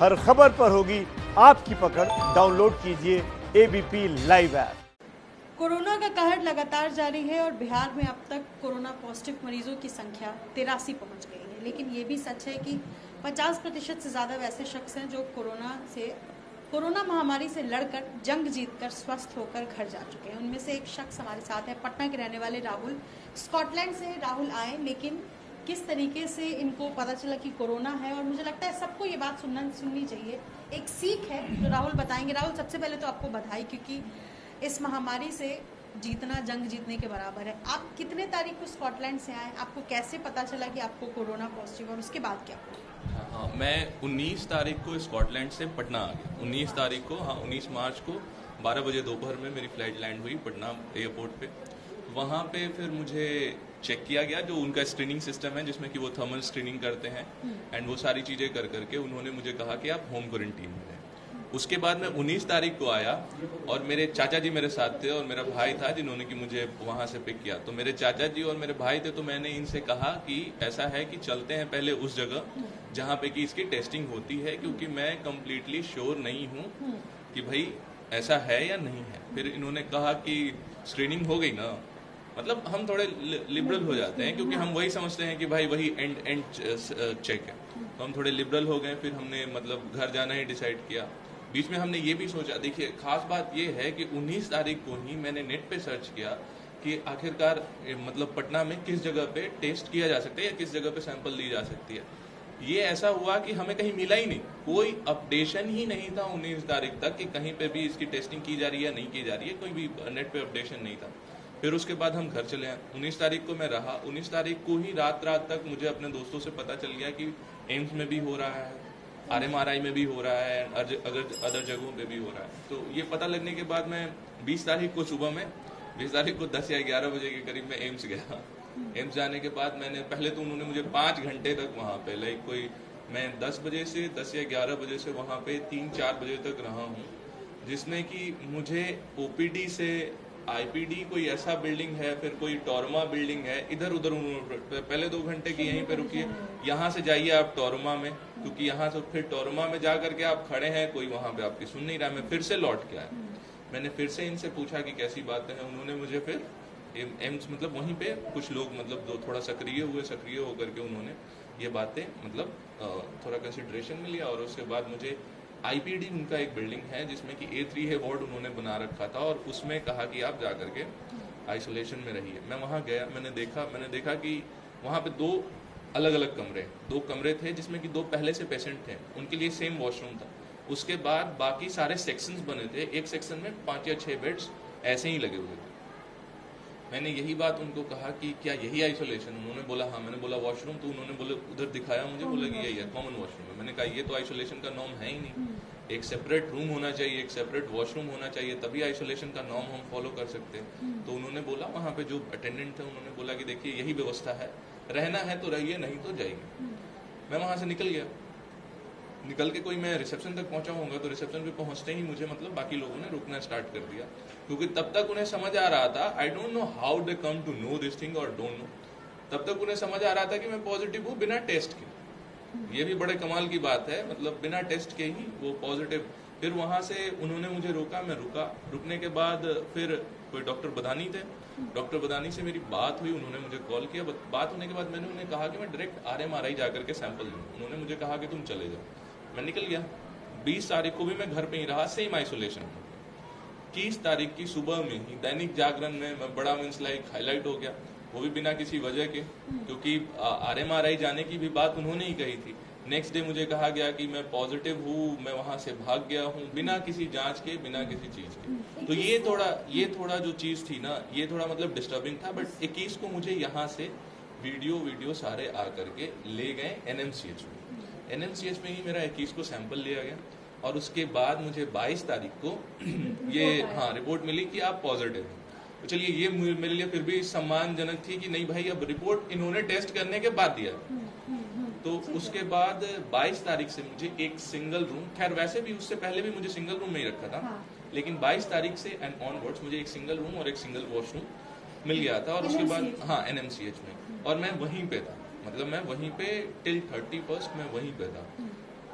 हर खबर पर होगी आपकी पकड़। डाउनलोड कीजिए एबीपी लाइव ऐप। कोरोना का कहर लगातार जारी है और बिहार में अब तक कोरोना पॉजिटिव मरीजों की संख्या 83 पहुंच गई है। लेकिन ये भी सच है कि 50% से ज़्यादा वैसे शख्स हैं जो कोरोना महामारी से लड़कर जंग जीतकर स्वस्थ होकर घर जा चुके हैं। उनमें से एक शख्स हमारे साथ है, पटना के रहने वाले राहुल। स्कॉटलैंड से राहुल आए, लेकिन किस तरीके से इनको पता चला कि कोरोना है, और मुझे लगता है सबको ये बात सुननी चाहिए, एक सीख है जो राहुल बताएंगे। राहुल, सबसे पहले तो आपको बधाई, क्योंकि इस महामारी से जीतना जंग जीतने के बराबर है। आप कितने तारीख को स्कॉटलैंड से आए, आपको कैसे पता चला कि आपको कोरोना पॉजिटिव, और उसके बाद क्या हुआ? हाँ, मैं 19 तारीख को स्कॉटलैंड से पटना आ गया। 19 तारीख को, 19 मार्च को 12 बजे दोपहर में मेरी फ्लाइट लैंड हुई पटना एयरपोर्ट पे। वहाँ पे फिर मुझे चेक किया गया, जो उनका स्क्रीनिंग सिस्टम है जिसमें कि वो थर्मल स्क्रीनिंग करते हैं, एंड वो सारी चीज़ें कर करके उन्होंने मुझे कहा कि आप होम क्वारंटीन में रहें। उसके बाद मैं 19 तारीख को आया और मेरे चाचा जी मेरे साथ थे और मेरा भाई था जिन्होंने कि मुझे वहाँ से पिक किया। तो मेरे चाचा जी और मेरे भाई थे, तो मैंने इनसे कहा कि ऐसा है कि चलते हैं पहले उस जगह जहाँ पे कि इसकी टेस्टिंग होती है, क्योंकि मैं कम्प्लीटली श्योर नहीं हूँ कि भाई ऐसा है या नहीं है। फिर इन्होंने कहा कि स्क्रीनिंग हो गई ना, मतलब हम थोड़े लिबरल हो जाते हैं, क्योंकि हम वही समझते हैं कि भाई वही एंड चेक है, तो हम थोड़े लिबरल हो गए। फिर हमने मतलब घर जाना ही डिसाइड किया। बीच में हमने ये भी सोचा, देखिए खास बात ये है कि 19 तारीख को ही मैंने नेट पे सर्च किया कि आखिरकार मतलब पटना में किस जगह पे टेस्ट किया जा सकता है या किस जगह पे सैंपल ली जा सकती है। ये ऐसा हुआ कि हमें कहीं मिला ही नहीं, कोई अपडेशन ही नहीं था 19 तारीख तक कि कहीं पे भी इसकी टेस्टिंग की जा रही है या नहीं की जा रही है, कोई भी नेट पे अपडेशन नहीं था। फिर उसके बाद हम घर चले आए। 19 तारीख को मैं रहा। 19 तारीख को ही रात तक मुझे अपने दोस्तों से पता चल गया कि एम्स में भी हो रहा है, RMRI में भी हो रहा है, अदर जगहों पे भी हो रहा है। तो ये पता लगने के बाद मैं 20 तारीख को सुबह में 20 तारीख को 10 या 11 बजे के करीब मैं एम्स गया। एम्स जाने के बाद मैंने पहले तो उन्होंने मुझे 5 घंटे तक वहाँ पे मैं 10 बजे से 10 या 11 बजे से वहाँ पे 3-4 बजे तक रहा हूँ, जिसमें कि मुझे OPD से IPD कोई ऐसा बिल्डिंग है, फिर कोई टॉरमा बिल्डिंग है, इधर उधर उन्होंने पहले 2 घंटे की यहीं पे रुकिए, यहाँ से जाइए आप टॉरमा में, क्योंकि यहाँ से फिर टॉरमा में जा करके आप खड़े हैं, कोई वहाँ पे आपकी सुन नहीं रहा। मैं फिर से लौट के आया। मैंने फिर से इनसे पूछा कि कैसी बातें हैं। उन्होंने मुझे फिर एम्स मतलब वहीं पे कुछ लोग मतलब जो थोड़ा सक्रिय होकर के उन्होंने ये बातें मतलब थोड़ा कंसिडरेशन में लिया। और उसके बाद मुझे IPD उनका एक बिल्डिंग है जिसमें कि A3 है वार्ड उन्होंने बना रखा था, और उसमें कहा कि आप जा करके आइसोलेशन में रहिए। मैं वहाँ गया, मैंने देखा कि वहाँ पे 2 अलग अलग कमरे थे, जिसमें कि 2 पहले से पेशेंट थे, उनके लिए सेम वॉशरूम था। उसके बाद बाकी सारे सेक्शंस बने थे, एक सेक्शन में 5 या 6 बेड्स ऐसे ही लगे हुए थे। मैंने यही बात उनको कहा कि क्या यही आइसोलेशन? उन्होंने बोला हाँ। मैंने बोला वॉशरूम? तो उन्होंने बोले उधर दिखाया मुझे, बोला कि यही है, कॉमन वॉशरूम है। मैंने कहा ये तो आइसोलेशन का नॉर्म है ही नहीं, एक सेपरेट रूम होना चाहिए, एक सेपरेट वॉशरूम होना चाहिए, तभी आइसोलेशन का नॉर्म हम फॉलो कर सकते हैं। तो उन्होंने बोला, वहाँ पे जो अटेंडेंट थे उन्होंने बोला कि देखिए यही व्यवस्था है, रहना है तो रहिए, नहीं तो जाइए। मैं वहाँ से निकल गया। निकल के मैं रिसेप्शन तक पहुंचा होऊंगा, तो रिसेप्शन पे पहुंचते ही मुझे मतलब बाकी लोगों ने रुकना स्टार्ट कर दिया, क्योंकि तब तक उन्हें समझ आ रहा था, I don't know how they come to know this thing और डोंट नो, तब तक उन्हें समझ आ रहा था कि मैं पॉजिटिव हूँ बिना टेस्ट के। ये भी बड़े कमाल की बात है, मतलब बिना टेस्ट के ही वो पॉजिटिव। फिर वहां से उन्होंने मुझे रोका, मैं रुका। रुकने के बाद फिर कोई डॉक्टर बदानी थे, डॉक्टर बदानी से मेरी बात हुई, उन्होंने मुझे कॉल किया। बात होने के बाद मैंने उन्हें कहा कि मैं डायरेक्ट RMRI जाकर के सैंपल दूँ। उन्होंने मुझे कहा कि तुम चले जाओ। मैं निकल गया। 20 तारीख को भी मैं घर पे ही रहा, सेम आइसोलेशन। 30 तारीख की सुबह में ही दैनिक जागरण में मैं बड़ा हाईलाइट हो गया, वो भी बिना किसी वजह के, क्योंकि RMRI जाने की भी बात उन्होंने ही कही थी। नेक्स्ट डे मुझे कहा गया कि मैं पॉजिटिव हूँ, मैं वहां से भाग गया हूँ, बिना किसी जांच के, बिना किसी चीज के। तो ये थोड़ा जो चीज थी ना, ये थोड़ा मतलब डिस्टर्बिंग था। बट 21 को मुझे यहाँ से वीडियो सारे आ करके ले गए NMCH में। NMCH में ही मेरा 21 को सैंपल लिया गया, और उसके बाद मुझे 22 तारीख को ये रिपोर्ट मिली कि आप पॉजिटिव हैं। तो चलिए ये मेरे लिए फिर भी सम्मानजनक थी कि नहीं भाई, अब रिपोर्ट इन्होंने टेस्ट करने के बाद दिया। तो उसके बाद 22 तारीख से मुझे एक सिंगल रूम, खैर वैसे भी उससे पहले भी मुझे सिंगल रूम में ही रखा था, लेकिन 22 तारीख से एंड ऑनवर्ड्स मुझे एक सिंगल रूम और एक सिंगल वॉशरूम मिल गया था। और उसके बाद NMCH में, और मैं वहीं पे था, मतलब मैं वहीं पे टिल 31st मैं वहीं पे था।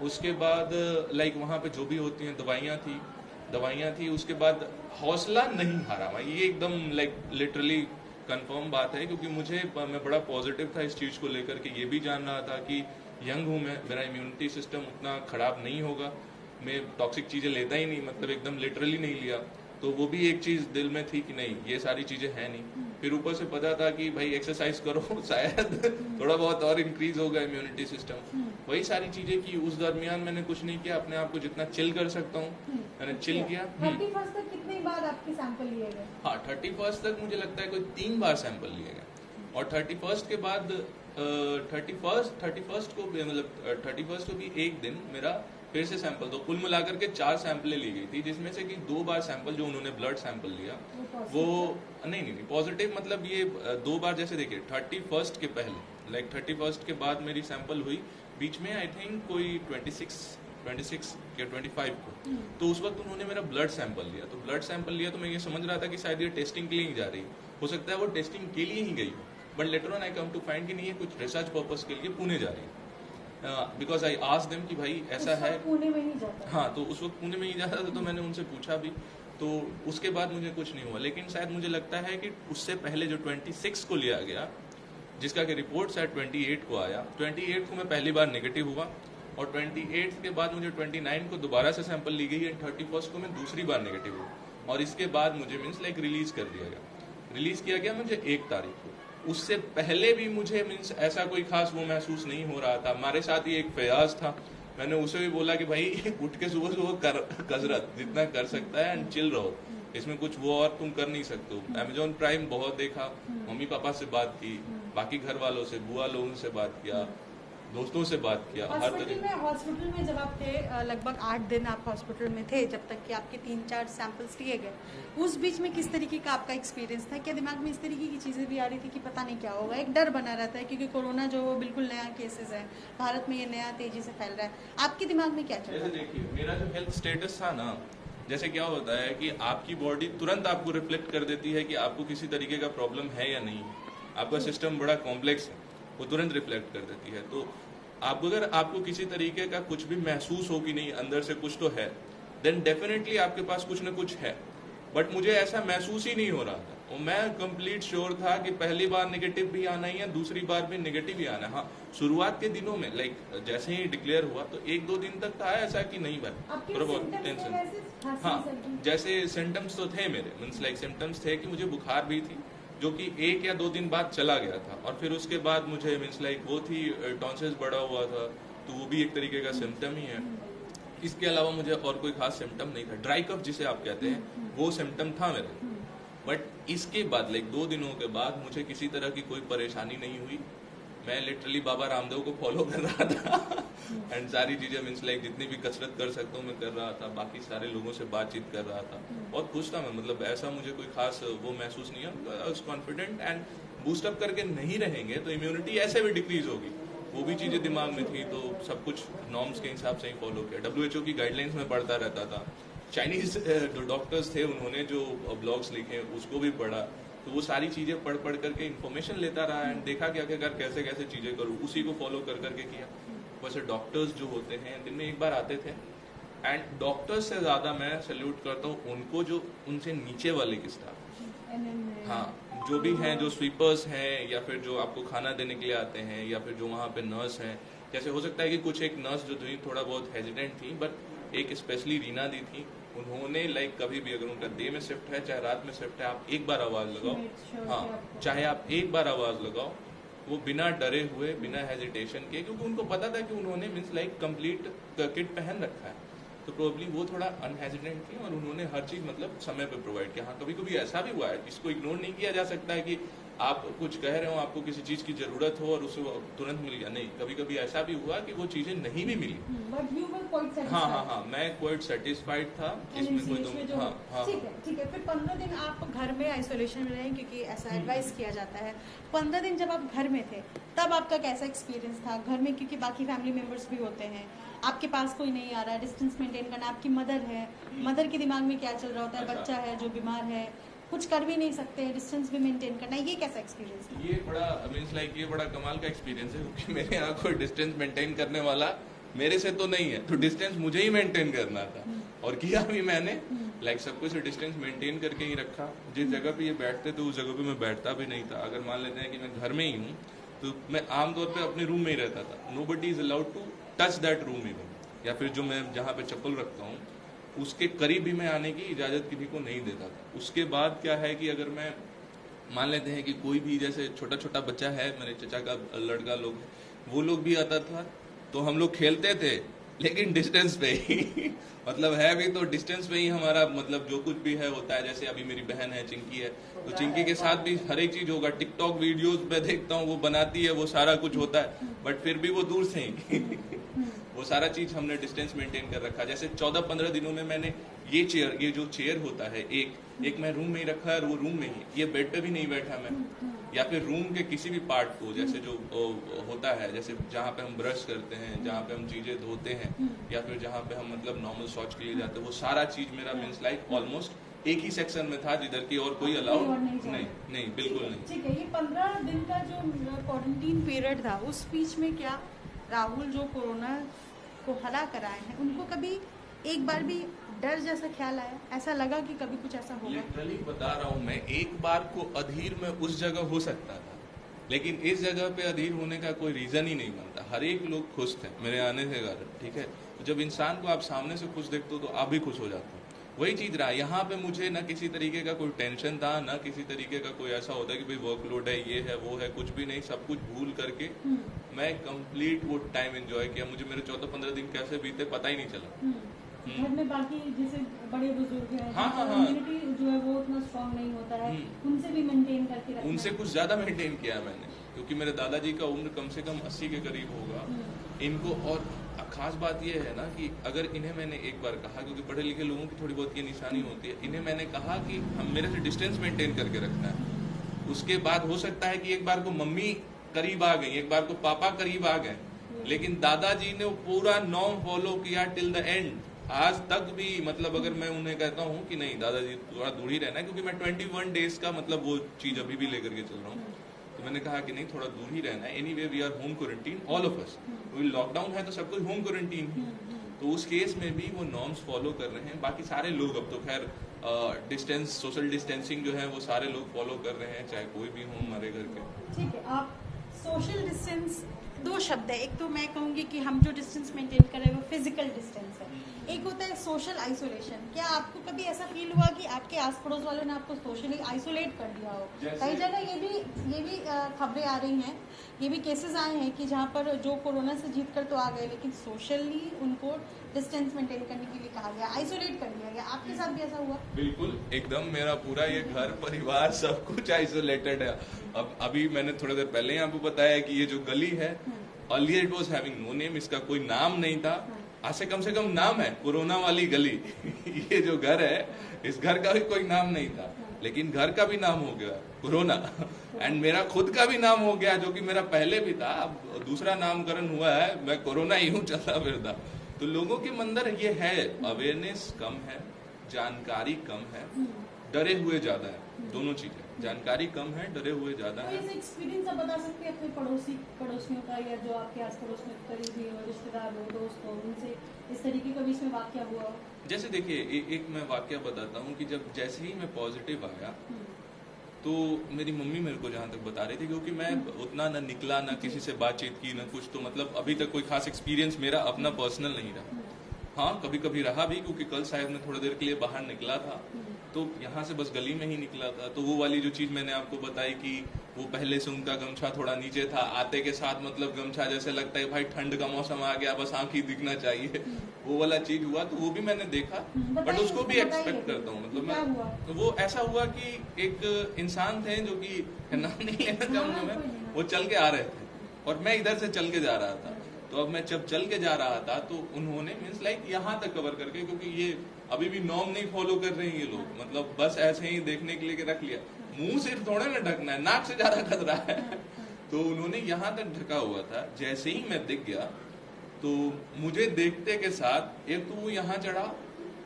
उसके बाद लाइक वहाँ पे जो भी होती हैं दवाइयाँ थी। उसके बाद हौसला नहीं हारा मैं, ये एकदम लाइक लिटरली कंफर्म बात है, क्योंकि मैं बड़ा पॉजिटिव था इस चीज़ को लेकर के। ये भी जान रहा था कि यंग हूँ मैं, मेरा इम्यूनिटी सिस्टम उतना खराब नहीं होगा, मैं टॉक्सिक चीज़ें लेता ही नहीं, मतलब एकदम लिटरली नहीं लिया। तो वो भी एक चीज़ दिल में थी कि नहीं ये सारी चीज़ें हैं नहीं। फिर ऊपर से पता था कि भाई एक्सरसाइज करो शायद थोड़ा बहुत और इंक्रीज होगा इम्यूनिटी सिस्टम। वही सारी चीज़ें की। उस दरमियान मैंने कुछ नहीं किया, अपने आप को जितना चिल कर सकता हूँ मैंने चिल किया। 31 तक कितनी बार आपके सैंपल लिए गए? हाँ 31 तक मुझे लगता है कोई 3 बार सैंपल लिए गए, और 31 के बाद 31 को भी मतलब 31 को भी एक दिन मेरा फिर से सैंपल, तो कुल मिलाकर के 4 सैंपलें ली गई थी, जिसमें से कि 2 बार सैंपल जो उन्होंने ब्लड सैंपल लिया वो नहीं पॉजिटिव, मतलब ये 2 बार जैसे देखिए 31 के पहले लाइक 31 के बाद मेरी सैंपल हुई, बीच में आई थिंक कोई 26 या 25 को, तो उस वक्त उन्होंने मेरा ब्लड सैंपल लिया। तो ब्लड सैंपल लिया तो मैं ये समझ रहा था कि शायद ये टेस्टिंग के लिए ही जा रही हो सकता है वो टेस्टिंग के लिए ही गई हो, but later on I come to find कि नहीं ये कुछ रिसर्च पर्पस के लिए पुणे जा रही है। बिकॉज आई आस्क्ड देम कि भाई ऐसा है पुणे में ही जाता। हाँ, तो उस वक्त पुणे में ही जाता था, तो मैंने उनसे पूछा भी, तो उसके बाद मुझे कुछ नहीं हुआ। लेकिन शायद मुझे लगता है कि उससे पहले जो 26 को लिया गया, जिसका कि रिपोर्ट शायद 28 को आया, 28 को मैं पहली बार नेगेटिव हुआ, और 28 के बाद मुझे 29 को दोबारा से सैंपल ली गई, एंड 31 को मैं दूसरी बार नेगेटिव हुआ, और इसके बाद मुझे मीन्स लाइक रिलीज किया गया मुझे 1 तारीख को। उससे पहले भी मुझे मीन्स ऐसा कोई खास वो महसूस नहीं हो रहा था। हमारे साथ ही एक फयाज था, मैंने उसे भी बोला कि भाई उठ के सुबह कर कसरत जितना कर सकता है एंड चिल रहो, इसमें कुछ वो और तुम कर नहीं सकते हो। अमेजॉन प्राइम बहुत देखा, मम्मी पापा से बात की, बाकी घर वालों से, बुआ लोगों से बात किया, दोस्तों से बात किया, हर तरह। हॉस्पिटल में जब आप थे, लगभग 8 दिन आप हॉस्पिटल में थे, जब तक कि आपके 3-4 सैंपल्स लिए गए, उस बीच में किस तरीके का आपका एक्सपीरियंस था? क्या दिमाग में इस तरीके की चीज़ें भी आ रही थी कि पता नहीं क्या होगा? एक डर बना रहता है क्योंकि कोरोना जो बिल्कुल नया केसेस है, भारत में ये नया तेजी से फैल रहा है। आपके दिमाग में क्या चल रहा है? देखिए मेरा जो हेल्थ स्टेटस था ना, जैसे क्या होता है कि आपकी बॉडी तुरंत आपको रिफ्लेक्ट कर देती है कि आपको किसी तरीके का प्रॉब्लम है या नहीं। आपका सिस्टम बड़ा कॉम्प्लेक्स है, वो तुरंत रिफ्लेक्ट कर देती है। तो अगर आपको किसी तरीके का कुछ भी महसूस हो कि नहीं अंदर से कुछ तो है, देन डेफिनेटली आपके पास कुछ ना कुछ है। बट मुझे ऐसा महसूस ही नहीं हो रहा था, और मैं कंप्लीट श्योर था कि पहली बार नेगेटिव भी आना ही है, दूसरी बार भी नेगेटिव ही आना है। हाँ, शुरुआत के दिनों में लाइक जैसे ही डिक्लेयर हुआ तो 1-2 दिन तक था ऐसा कि नहीं भाई थोड़ा बहुत टेंशन। हाँ, जैसे सिम्टम्स तो थे मेरे, मीन्स लाइक सिम्टम्स थे कि मुझे बुखार भी थी, जो कि 1 या 2 दिन बाद चला गया था, और फिर उसके बाद मुझे मीन्स लाइक वो थी टॉन्सिल्स बड़ा हुआ था, तो वो भी एक तरीके का सिम्टम ही है। इसके अलावा मुझे और कोई खास सिम्टम नहीं था। ड्राई कफ जिसे आप कहते हैं वो सिम्टम था मेरे, बट इसके बाद लाइक 2 दिनों के बाद मुझे किसी तरह की कोई परेशानी नहीं हुई। मैं लिटरली बाबा रामदेव को फॉलो कर रहा था एंड सारी चीजें मीन्स लाइक जितनी भी कसरत कर सकता हूँ मैं कर रहा था, बाकी सारे लोगों से बातचीत कर रहा था, बहुत खुश था मैं। मतलब ऐसा मुझे कोई खास वो महसूस नहीं है। I was confident, and boost up करके नहीं रहेंगे तो इम्यूनिटी ऐसे भी डिक्रीज होगी, वो भी चीजें दिमाग में थी। तो सब कुछ नॉर्म्स के हिसाब से ही फॉलो किया। WHO की गाइडलाइंस में पढ़ता रहता था, चाइनीज जो डॉक्टर्स थे उन्होंने जो ब्लॉग्स लिखे उसको भी पढ़ा, तो वो सारी चीजें पढ़ करके इन्फॉर्मेशन लेता रहा एंड देखा कि आखिरकार कैसे कैसे चीजें करूँ, उसी को फॉलो करके किया। वैसे डॉक्टर्स जो होते हैं दिन में 1 बार आते थे, एंड डॉक्टर्स से ज्यादा मैं सैल्यूट करता हूँ उनको जो उनसे नीचे वाले की स्टाफ, हाँ, जो भी हैं, जो स्वीपर्स हैं, या फिर जो आपको खाना देने के लिए आते हैं, या फिर जो वहाँ पे नर्स हैं। जैसे हो सकता है कि कुछ एक नर्स जो थी थोड़ा बहुत हेजिटेंट थी, बट एक स्पेशली रीना दी थी, उन्होंने लाइक कभी भी अगर उनका डे में शिफ्ट है चाहे रात में शिफ्ट है, आप 1 बार आवाज लगाओ, हाँ, चाहे आप 1 बार आवाज लगाओ, वो बिना डरे हुए, बिना हेजिटेशन के, क्योंकि उनको पता था कि उन्होंने मीन्स लाइक कंप्लीट किट पहन रखा है, तो प्रोबेबली वो थोड़ा अनहेजिटेंट थी और उन्होंने हर चीज मतलब समय पे प्रोवाइड किया। हाँ, कभी कभी ऐसा भी हुआ है, इसको इग्नोर नहीं किया जा सकता है कि आप कुछ कह रहे हो, आपको किसी चीज की जरूरत हो और उसे तुरंत मिल गया, नहीं, कभी कभी ऐसा भी हुआ कि वो चीजें नहीं भी मिली। हाँ, मैं क्वाइट सेटिस्फाइड था इसमें, कोई तो हाँ। ठीक है। फिर 15 दिन आप घर में आइसोलेशन में रहे, क्योंकि ऐसा एडवाइस किया जाता है। 15 दिन जब आप घर में थे तब आपका कैसा एक्सपीरियंस था घर में? क्योंकि बाकी फैमिली मेंबर्स भी होते हैं, आपके पास कोई नहीं आ रहा है, डिस्टेंस मेंटेन करना, आपकी मदर है, मदर के दिमाग में क्या चल रहा होता है? बच्चा है जो बीमार है, कुछ कर भी नहीं सकते, डिस्टेंस भी मेंटेन करना, ये कैसा एक्सपीरियंस है? ये बड़ा मीन्स लाइक ये बड़ा कमाल का एक्सपीरियंस है, क्योंकि मेरे यहाँ कोई डिस्टेंस मेंटेन करने वाला मेरे से तो नहीं है, तो डिस्टेंस मुझे ही मेंटेन करना था और किया भी मैंने। लाइक सब कुछ डिस्टेंस मेंटेन करके ही रखा। जिस जगह पे ये बैठते थे उस जगह पे मैं बैठता भी नहीं था। अगर मान लेते हैं कि मैं घर में ही हूँ तो मैं आमतौर पे अपने रूम में ही रहता था। Nobody is allowed to touch that room even, या फिर जो मैं जहाँ पे चप्पल रखता हूँ उसके करीब भी मैं आने की इजाज़त किसी को नहीं देता था। उसके बाद क्या है कि अगर मैं मान लेते हैं कि कोई भी जैसे छोटा छोटा बच्चा है, मेरे चचा का लड़का लोग, वो लोग भी आता था तो हम लोग खेलते थे लेकिन डिस्टेंस पे ही मतलब है भी तो डिस्टेंस पे ही हमारा मतलब जो कुछ भी है होता है। जैसे अभी मेरी बहन है चिंकी है, तो चिंकी के साथ भी हर एक चीज होगा। टिकटॉक वीडियोस पे देखता हूँ वो बनाती है, वो सारा कुछ होता है, बट फिर भी वो दूर से ही वो सारा चीज हमने डिस्टेंस मेंटेन कर रखा। जैसे 14-15 दिनों में मैंने ये जो चेयर होता है एक मैं रूम में ही रखा है और वो रूम में ही, ये बेड पे भी नहीं बैठा मैं, या फिर रूम के किसी भी पार्ट को जैसे जो होता है, जैसे जहाँ पे हम ब्रश करते हैं, जहाँ पे हम चीजें धोते हैं, या फिर जहाँ पे हम मतलब नॉर्मल शौच के लिए जाते हैं, वो सारा चीज मेरा मीन्स लाइक ऑलमोस्ट एक ही सेक्शन में था जिधर की और कोई अलाउड नहीं बिल्कुल नहीं। ठीक है, ये 15 दिन का जो क्वारंटीन पीरियड था उस बीच में क्या राहुल जो कोरोना को हरा कर आए हैं उनको कभी एक बार भी डर जैसा ख्याल आया, ऐसा लगा कि कभी कुछ ऐसा होगा? लिटरली बता रहा हूँ मैं, एक बार को अधीर में उस जगह हो सकता था, लेकिन इस जगह पे अधीर होने का कोई रीजन ही नहीं बनता। हर एक लोग खुश थे मेरे आने से कारण, ठीक है। तो जब इंसान को आप सामने से खुश देखते हो तो आप भी खुश हो जाते हो। वही चीज रहा यहाँ पे, मुझे ना किसी तरीके का कोई टेंशन था, ना किसी तरीके का कोई ऐसा होता है कि भाई वर्कलोड है, ये है वो है, कुछ भी नहीं। सब कुछ भूल करके मैं कंप्लीट वो टाइम एंजॉय किया। मुझे मेरे 14-15 दिन कैसे बीते पता ही नहीं चला। घर में बाकी जैसे बड़े बुजुर्ग हैं, हाँ। इम्यूनिटी जो है वो उतना स्ट्रांग नहीं होता है, उनसे भी मेंटेन करके रखना। उनसे कुछ ज्यादा मेंटेन किया मैंने, क्योंकि मेरे दादाजी का उम्र कम से कम 80 के करीब होगा इनको। और खास बात यह है ना कि अगर इन्हें मैंने एक बार कहा, क्योंकि पढ़े लिखे लोगों की थोड़ी बहुत ये निशानी होती है, इन्हें मैंने कहा कि हम मेरे से डिस्टेंस मेंटेन करके रखना है। उसके बाद हो सकता है कि एक बार को मम्मी करीब आ गई, एक बार को पापा करीब आ गए, लेकिन दादाजी ने वो पूरा नॉर्म फॉलो किया टिल द एंड। आज तक भी मतलब अगर मैं उन्हें कहता हूँ कि नहीं दादाजी थोड़ा दूर ही रहना है, क्योंकि मैं 21 डेज का मतलब वो चीज अभी भी लेकर के चल रहा हूँ, तो मैंने कहा कि नहीं थोड़ा दूर ही रहना है। Anyway we are home quarantine all of us, lockdown है तो सब कुछ होम क्वारंटीन है, तो उस केस में भी वो नॉर्म्स फॉलो कर रहे हैं। बाकी सारे लोग अब तो खैर डिस्टेंस, सोशल डिस्टेंसिंग जो है वो सारे लोग फॉलो कर रहे हैं, चाहे कोई भी हो हमारे घर के। ठीक है, आप सोशल डिस्टेंस, दो शब्द है, एक तो मैं कहूँगी कि हम जो डिस्टेंस मेंटेन कर रहे हैं वो फिजिकल डिस्टेंस है, एक होता है सोशल आइसोलेशन। क्या आपको कभी ऐसा फील हुआ कि आपके आस पड़ोस वालों ने आपको सोशली आइसोलेट कर दिया हो? कई जगह ये भी खबरें आ रही हैं, ये भी केसेस आए हैं कि जहाँ पर जो कोरोना से जीत कर तो आ गए, लेकिन सोशली उनको डिस्टेंस मेंटेन करने के लिए कहा गया, आइसोलेट कर दिया गया। आपके साथ भी ऐसा हुआ? बिल्कुल, एकदम मेरा पूरा ये घर परिवार सब कुछ आइसोलेटेड है। अब अभी मैंने थोड़ी देर पहले ही आपको बताया कि ये जो गली है, earlier it was having no name, इसका कोई नाम नहीं था। आज से कम नाम है कोरोना वाली गली ये जो घर है, इस घर का भी कोई नाम नहीं था, लेकिन घर का भी नाम हो गया कोरोना, एंड मेरा खुद का भी नाम हो गया, जो कि मेरा पहले भी था। अब दूसरा नामकरण हुआ है, मैं कोरोना ही हूँ चलता फिरता। तो लोगों के अंदर ये है, अवेयरनेस कम है, जानकारी कम है, डरे हुए ज्यादा है, दोनों चीजें, जानकारी कम है, डरे हुए ज्यादा है। कोई एक्सपीरियंस आप बता सकते हैं अपने पड़ोसियों का, या जो आपके आस पड़ोस में करीबी हो, रिश्तेदार हो, दोस्त हो, उनसे इस तरीके का भी इसमें वाकया हुआ? जैसे देखिए एक मैं वाकया बताता हूँ कि जब जैसे ही मैं पॉजिटिव आया तो मेरी मम्मी मेरे को जहाँ तक बता रही थी, क्योंकि मैं उतना ना निकला, ना किसी से बातचीत की, ना कुछ, तो मतलब अभी तक कोई खास एक्सपीरियंस मेरा अपना पर्सनल नहीं रहा। हाँ कभी कभी रहा भी, क्योंकि कल शायद मैं थोड़ी देर के लिए बाहर निकला था, तो यहाँ से बस गली में ही निकला था, तो वो वाली जो चीज मैंने आपको बताई कि वो पहले से उनका गमछा थोड़ा नीचे था, आते के साथ मतलब गमछा जैसे लगता है भाई ठंड का मौसम आ गया, बस आंख ही दिखना चाहिए, वो वाला चीज हुआ, तो वो भी मैंने देखा, बट उसको भी एक्सपेक्ट करता हूँ। मतलब मैं तो वो ऐसा हुआ कि एक इंसान थे जो कि नाम नहीं लेना चाहूंगा मैं, वो चल के आ रहे थे और मैं इधर से चल के जा रहा था, तो अब मैं जब चल के जा रहा था तो उन्होंने मीन्स लाइक यहाँ तक कवर करके, क्योंकि ये अभी भी नॉर्म नहीं फॉलो कर रहे हैं ये लोग, मतलब बस ऐसे ही देखने के लिए रख लिया, मुंह सिर्फ थोड़े ना ढकना है, नाक से ज्यादा खतरा है तो उन्होंने यहाँ तक ढका हुआ था। जैसे ही मैं दिख गया तो मुझे देखते के साथ एक तो वो यहाँ चढ़ा,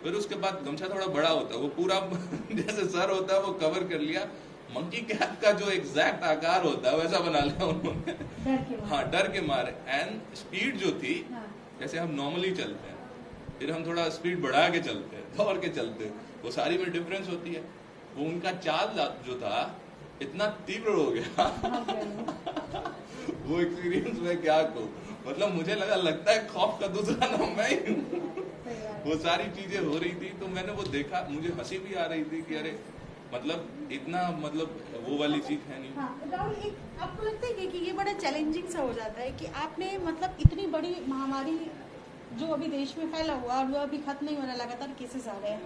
फिर उसके बाद गमछा थोड़ा बड़ा होता है, वो पूरा जैसे सर होता है वो कवर कर लिया, मंकी कैट का जो एग्जैक्ट आकार होता है वैसा बना लिया उन्होंने, हाँ डर के मारे। एंड स्पीड जो थी जैसे हम नॉर्मली चलते हैं, फिर हम थोड़ा स्पीड बढ़ा के चलते हैं, दौड़ के चलते हैं, वो सारी में डिफरेंस होती है। वो उनका चाल जो था इतना तीव्र हो गया वो एक्सपीरियंस में क्या कहूँ, मतलब मुझे लगता है खौफ का दूसरा नाम मैं ही हूँ। वो सारी चीजें हो रही थी तो मैंने वो देखा, मुझे हंसी भी आ रही थी कि अरे मतलब इतना मतलब वो वाली चीज है नहीं। हाँ, राहुल, एक आपको लगता है कि ये बड़ा चैलेंजिंग सा हो जाता है कि आपने मतलब इतनी बड़ी महामारी जो अभी देश में फैला हुआ और वो अभी खत्म नहीं हो रहा, लगातार केसेस आ रहे हैं,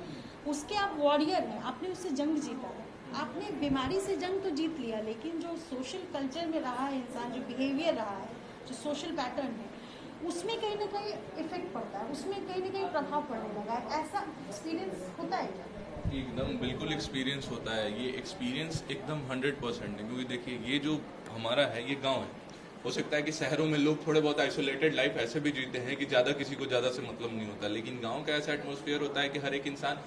उसके आप वॉरियर हैं, आपने उससे जंग जीता है, आपने बीमारी से जंग तो जीत लिया, लेकिन जो सोशल कल्चर में रहा है इंसान, जो बिहेवियर रहा है, जो सोशल पैटर्न है, उसमें कहीं ना कहीं इफेक्ट पड़ता है, उसमें कहीं ना कहीं प्रभाव पड़ने लगा है। ऐसा एक्सपीरियंस होता है क्या? एकदम बिल्कुल एक्सपीरियंस होता है। ये एक्सपीरियंस एकदम 100% है, क्योंकि देखिए ये जो हमारा है ये गांव है। हो सकता है कि शहरों में लोग थोड़े बहुत आइसोलेटेड लाइफ ऐसे भी जीते हैं कि ज्यादा किसी को ज्यादा से मतलब नहीं होता, लेकिन गांव का ऐसा एटमोस्फेयर होता है कि हर एक इंसान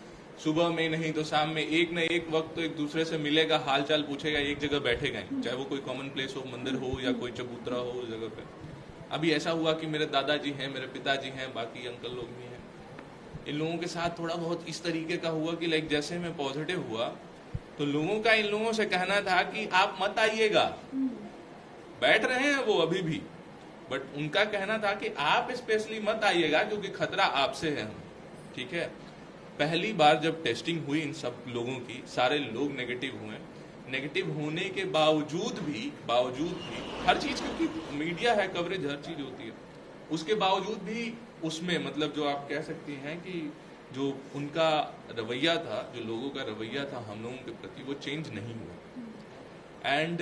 सुबह में नहीं तो शाम में एक न एक वक्त तो एक दूसरे से मिलेगा, हाल चाल पूछेगा, एक जगह बैठेगा ही, चाहे वो कोई कॉमन प्लेस हो, मंदिर हो या कोई चबूतरा हो उस जगह पे। अभी ऐसा हुआ कि मेरे दादाजी हैं, मेरे पिताजी हैं, बाकी अंकल लोग भी हैं, इन लोगों के साथ थोड़ा बहुत इस तरीके का हुआ कि लाइक जैसे मैं पॉजिटिव हुआ तो लोगों का इन लोगों से कहना था कि आप मत आइएगा, बैठ रहे हैं वो अभी भी, बट उनका कहना था कि आप स्पेशली मत आइएगा क्योंकि खतरा आपसे है। हम ठीक है, पहली बार जब टेस्टिंग हुई इन सब लोगों की, सारे लोग नेगेटिव हुए, नेगेटिव होने के बावजूद भी हर चीज, क्योंकि मीडिया है, कवरेज हर चीज होती है, उसके बावजूद भी उसमें मतलब जो आप कह सकती हैं कि जो उनका रवैया था, जो लोगों का रवैया था हम लोगों के प्रति, वो चेंज नहीं हुआ। एंड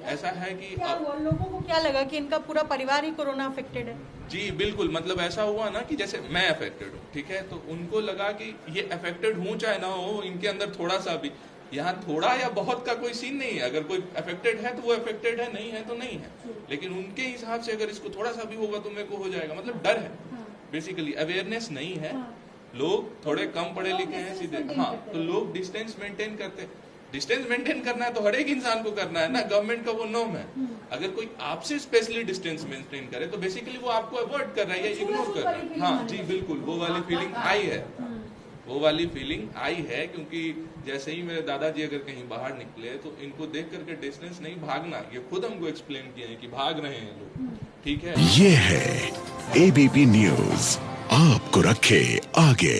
ऐसा है कि लोगों को क्या लगा कि इनका पूरा परिवार ही कोरोना अफेक्टेड है? जी बिल्कुल, मतलब ऐसा हुआ ना कि जैसे मैं अफेक्टेड हूँ, ठीक है, तो उनको लगा कि ये अफेक्टेड हूँ चाहे ना हो, इनके अंदर थोड़ा सा भी, यहाँ थोड़ा या बहुत का कोई सीन नहीं है, अगर कोई अफेक्टेड है तो वो अफेक्टेड है, नहीं है तो नहीं है, लेकिन उनके हिसाब से अगर इसको थोड़ा सा भी होगा तो मेरे को हो जाएगा, मतलब डर है, बेसिकली अवेयरनेस नहीं है, लोग थोड़े कम पढ़े लिखे हैं सीधे, हाँ, तो लोग डिस्टेंस मेंटेन करते हैं। डिस्टेंस मेंटेन करना है तो हर एक इंसान को करना है ना, गवर्नमेंट का वो नॉर्म है। अगर कोई आपसे स्पेशली डिस्टेंस मेंटेन करे तो बेसिकली वो आपको अवॉइड कर रहा है या इग्नोर कर रहा है। हाँ जी बिल्कुल, वो वाली फीलिंग आई है, वो वाली फीलिंग आई है, क्योंकि जैसे ही मेरे दादाजी अगर कहीं बाहर निकले तो इनको देख करके डिस्टेंस नहीं भागना, ये खुद हमको एक्सप्लेन किया है कि भाग रहे हैं लोग, ठीक है। ये है एबीपी न्यूज, आपको रखे आगे।